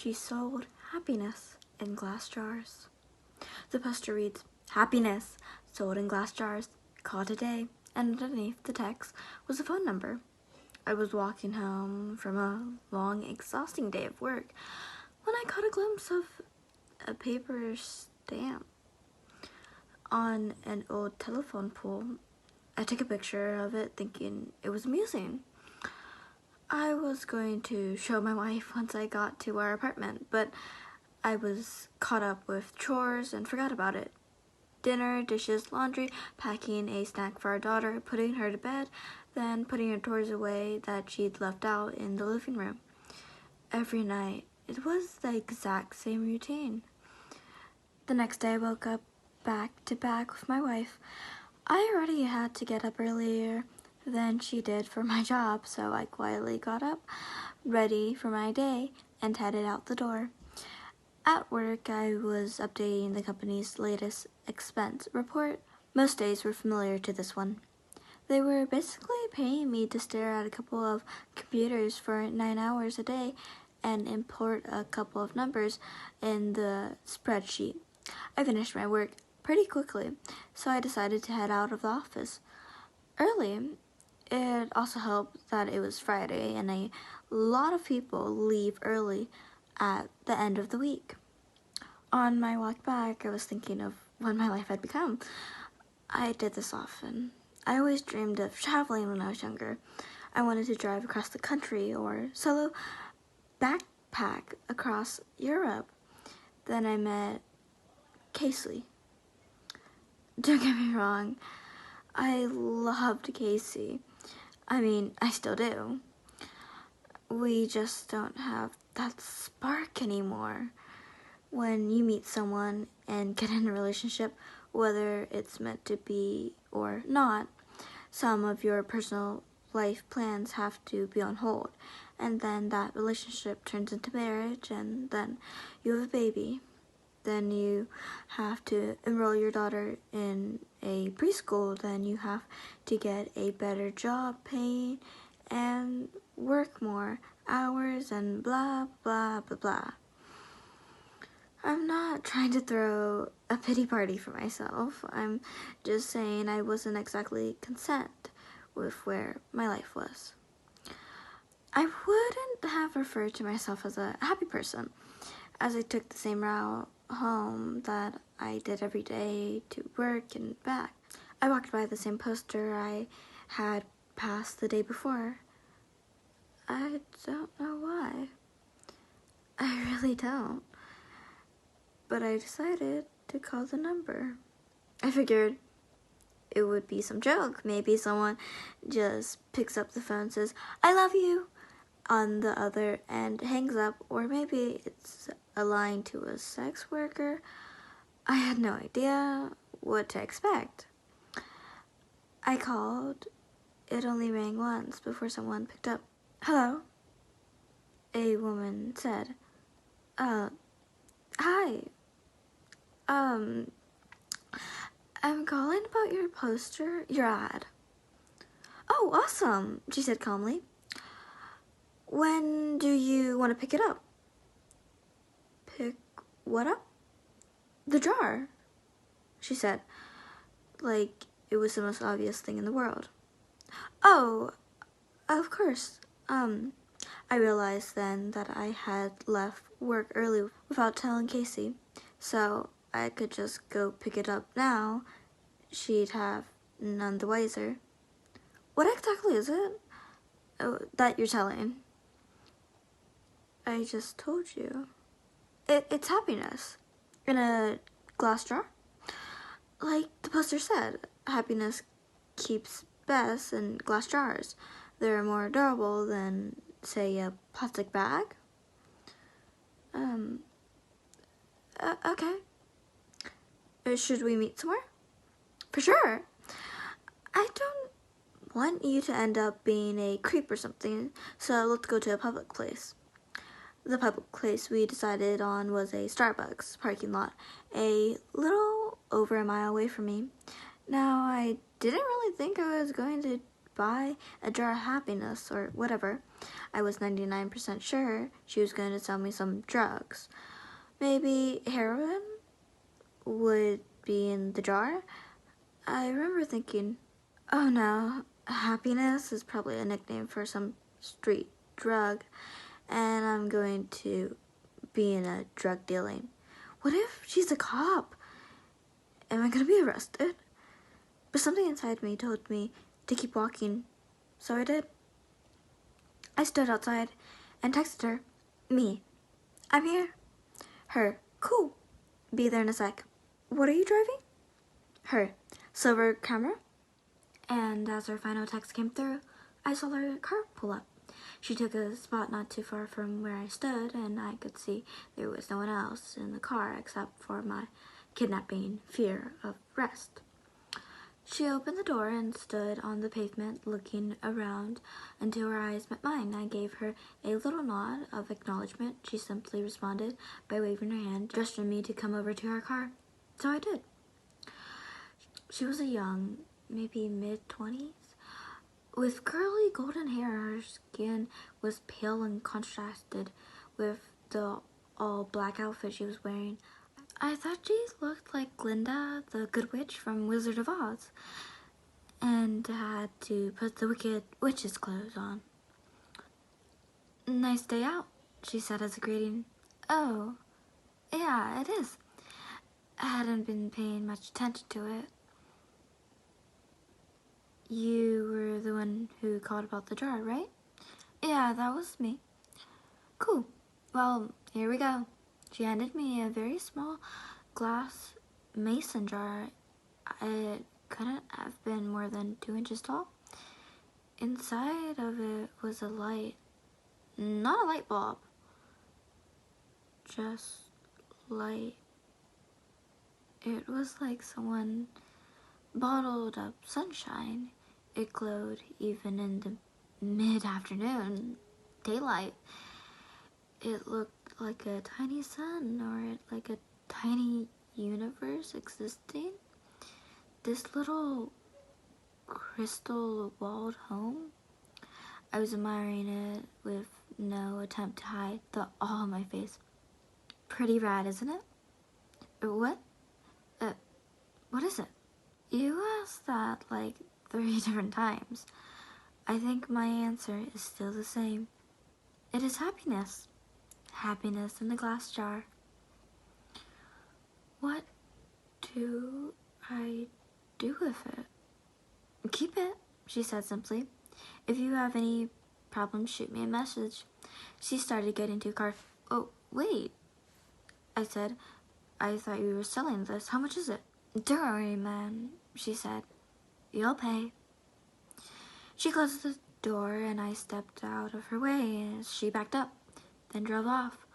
She sold happiness in glass jars. The poster reads, "Happiness, sold in glass jars. Call today." And underneath the text was a phone number. I was walking home from a long, exhausting day of work when I caught a glimpse of a paper stamp on an old telephone pole. I took a picture of it thinking it was amusing. I was going to show my wife once I got to our apartment, but I was caught up with chores and forgot about it. Dinner, dishes, laundry, packing a snack for our daughter, putting her to bed, then putting her toys away that she'd left out in the living room. Every night, it was the exact same routine. The next day I woke up back to back with my wife. I already had to get up earlier than she did for my job, so I quietly got up, ready for my day, and headed out the door. At work, I was updating the company's latest expense report. Most days were familiar to this one. They were basically paying me to stare at a couple of computers for 9 hours a day and import a couple of numbers in the spreadsheet. I finished my work pretty quickly, so I decided to head out of the office early. It also helped that it was Friday and a lot of people leave early at the end of the week. On my walk back, I was thinking of what my life had become. I did this often. I always dreamed of traveling when I was younger. I wanted to drive across the country or solo backpack across Europe. Then I met Casey. Don't get me wrong, I loved Casey. I mean, I still do. We just don't have that spark anymore. When you meet someone and get in a relationship, whether it's meant to be or not, some of your personal life plans have to be on hold. And then that relationship turns into marriage, and then you have a baby. Then you have to enroll your daughter in a preschool. Then you have to get a better job paying and work more hours and blah, blah, blah, blah. I'm not trying to throw a pity party for myself. I'm just saying I wasn't exactly content with where my life was. I wouldn't have referred to myself as a happy person, as I took the same route home that I did every day to work and back. I walked by the same poster I had passed the day before. I don't know why. I really don't. But I decided to call the number. I figured it would be some joke. Maybe someone just picks up the phone and says, "I love you," on the other end hangs up, or maybe it's a line to a sex worker. I had no idea what to expect. I called. It only rang once before someone picked up. "Hello," a woman said. Hi. I'm calling about your poster, your ad." "Oh, awesome," she said calmly. "When do you want to pick it up?" "Pick what up?" "The jar," she said, like it was the most obvious thing in the world. "Oh, of course." I realized then that I had left work early without telling Casey, so I could just go pick it up now. She'd have none the wiser. "What exactly is it that you're telling?" "I just told you. It's happiness. In a glass jar. Like the poster said, happiness keeps best in glass jars. They're more durable than, say, a plastic bag." Okay. Should we meet somewhere?" "For sure. I don't want you to end up being a creep or something, so let's go to a public place." The public place we decided on was a Starbucks parking lot, a little over a mile away from me. Now, I didn't really think I was going to buy a jar of happiness or whatever. I was 99% sure she was going to sell me some drugs. Maybe heroin would be in the jar. I remember thinking, oh no, happiness is probably a nickname for some street drug, and I'm going to be in a drug dealing. What if she's a cop? Am I going to be arrested? But something inside me told me to keep walking, so I did. I stood outside and texted her, me, I'm here. Her, cool, be there in a sec. What are you driving? Her, silver Camry. And as her final text came through, I saw her car pull up. She took a spot not too far from where I stood, and I could see there was no one else in the car except for my kidnapping fear of arrest. She opened the door and stood on the pavement looking around until her eyes met mine. I gave her a little nod of acknowledgement. She simply responded by waving her hand, gesturing me to come over to her car. So I did. She was a young, maybe mid-20s, with curly golden hair. Her skin was pale and contrasted with the all-black outfit she was wearing. I thought she looked like Glinda, the Good Witch from Wizard of Oz, and had to put the Wicked Witch's clothes on. Nice day out, she said as a greeting. Oh, yeah, it is. I hadn't been paying much attention to it. You were the one who called about the jar, right? Yeah, that was me. Cool. Well, here we go. She handed me a very small glass mason jar. It couldn't have been more than 2 inches tall. Inside of it was a light. Not a light bulb. Just light. It was like someone bottled up sunshine. It glowed even in the mid-afternoon daylight. It looked like a tiny sun, or like a tiny universe existing. This little crystal walled home. I was admiring it with no attempt to hide the awe on my face. Pretty rad, isn't it? What? What is it? You asked that like 3 different times. I think my answer is still the same. It is happiness. Happiness in the glass jar. What do I do with it? Keep it, she said simply. If you have any problems, shoot me a message. She started getting to a car. Oh, wait, I said. I thought you were selling this. How much is it? Don't worry, man, she said. You'll pay. She closed the door and I stepped out of her way as she backed up, then drove off.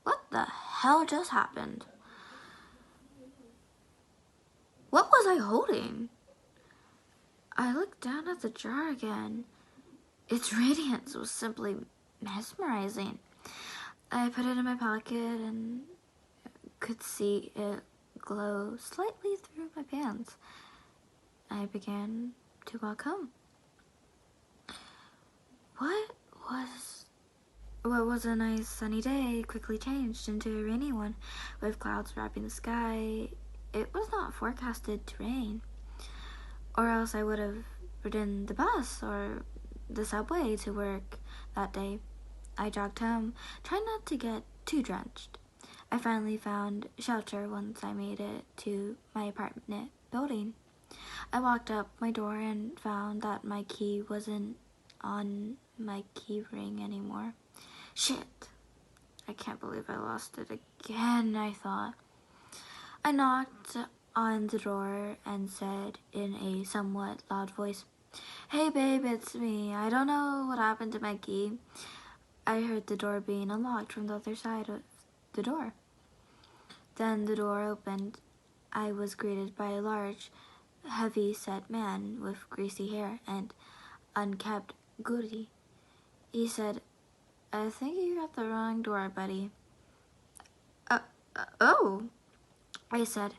What the hell just happened? What was I holding? I looked down at the jar again. Its radiance was simply mesmerizing. I put it in my pocket and could see it glow slightly through my pants. I began to walk home. What was a nice sunny day quickly changed into a rainy one with clouds wrapping the sky. It was not forecasted to rain, or else I would have ridden the bus or the subway to work that day. I jogged home, trying not to get too drenched. I finally found shelter once I made it to my apartment building. I walked up my door and found that my key wasn't on my key ring anymore. Shit. I can't believe I lost it again, I thought. I knocked on the door and said in a somewhat loud voice, Hey babe, it's me. I don't know what happened to my key. I heard the door being unlocked from the other side of the door. Then the door opened. I was greeted by a large, heavy-set man with greasy hair and unkempt goatee. He said, I think you got the wrong door, buddy. Oh, I said,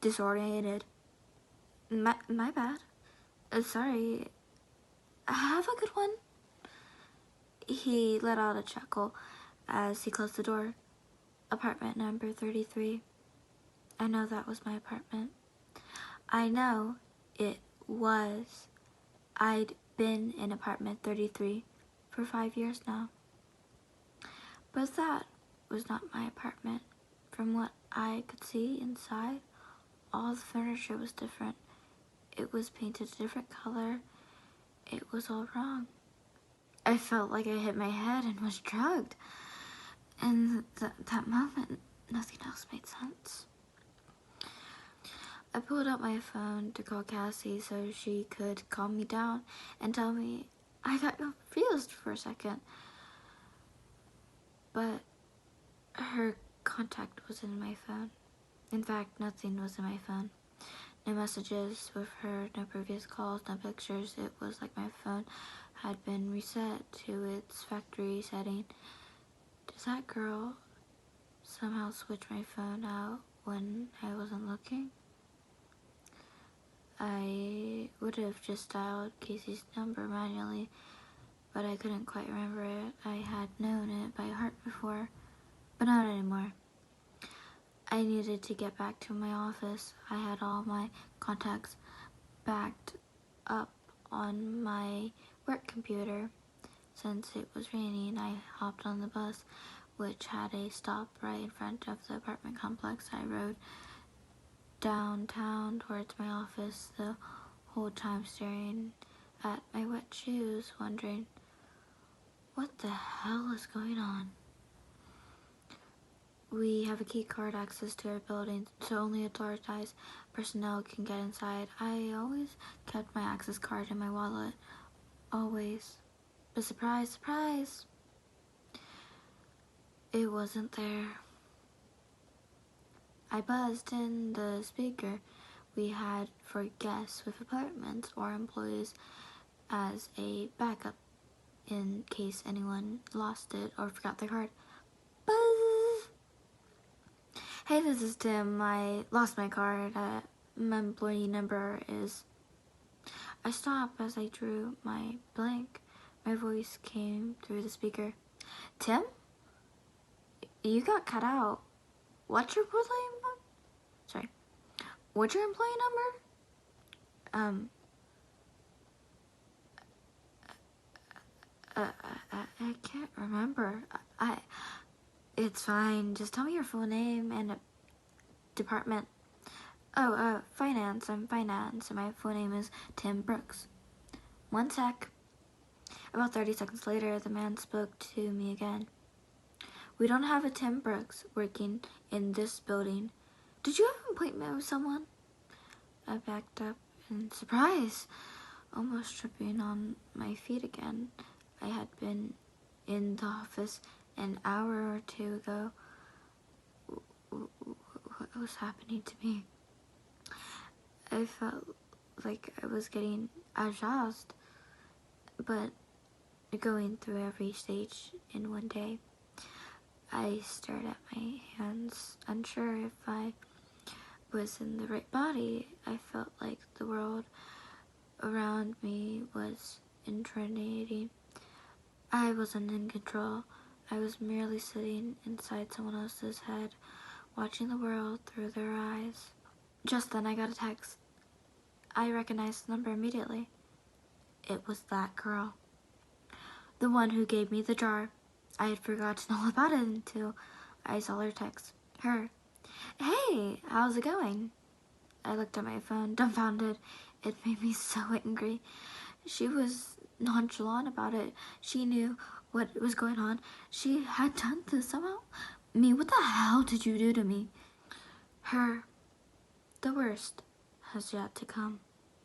disoriented. My bad. Sorry, Have a good one. He let out a chuckle as he closed the door. Apartment number 33. I know that was my apartment. I know it was. I'd been in apartment 33 for 5 years now. But that was not my apartment. From what I could see inside, all the furniture was different. It was painted a different color. It was all wrong. I felt like I hit my head and was drugged. In that moment, nothing else made sense. I pulled out my phone to call Cassie so she could calm me down and tell me I got confused for a second. But her contact was in my phone. In fact, nothing was in my phone. No messages with her, no previous calls, no pictures. It was like my phone had been reset to its factory setting. Does that girl somehow switch my phone out when I wasn't looking? I would have just dialed Casey's number manually, but I couldn't quite remember it. I had known it by heart before, but not anymore. I needed to get back to my office. I had all my contacts backed up on my work computer. Since it was raining, I hopped on the bus, which had a stop right in front of the apartment complex. I rode downtown towards my office, the whole time staring at my wet shoes, wondering what the hell is going on. We have a key card access to our building, so only authorized personnel can get inside. I always kept my access card in my wallet. Always. But surprise, surprise! It wasn't there. I buzzed in the speaker we had for guests with apartments or employees as a backup in case anyone lost it or forgot their card. Buzz! Hey, this is Tim. I lost my card. My employee number is... I stopped as I drew my blank. My voice came through the speaker. Tim? You got cut out. What's your employee number? Sorry. What's your employee number? I can't remember. It's fine. Just tell me your full name and department. Oh, finance. I'm finance, and my full name is Tim Brooks. One sec. About 30 seconds later, the man spoke to me again. We don't have a Tim Brooks working in this building. Did you have an appointment with someone? I backed up in surprise, almost tripping on my feet again. I had been in the office an hour or two ago. What was happening to me? I felt like I was getting aroused, but going through every stage in one day. I stared at my hands, unsure if I was in the right body. I felt like the world around me was intimidating. I wasn't in control. I was merely sitting inside someone else's head, watching the world through their eyes. Just then I got a text. I recognized the number immediately. It was that girl. The one who gave me the jar. I had forgotten all about it until I saw her text. Her. Hey, how's it going? I looked at my phone, dumbfounded. It made me so angry. She was nonchalant about it. She knew what was going on. She had done this somehow. Me, what the hell did you do to me? Her. The worst has yet to come.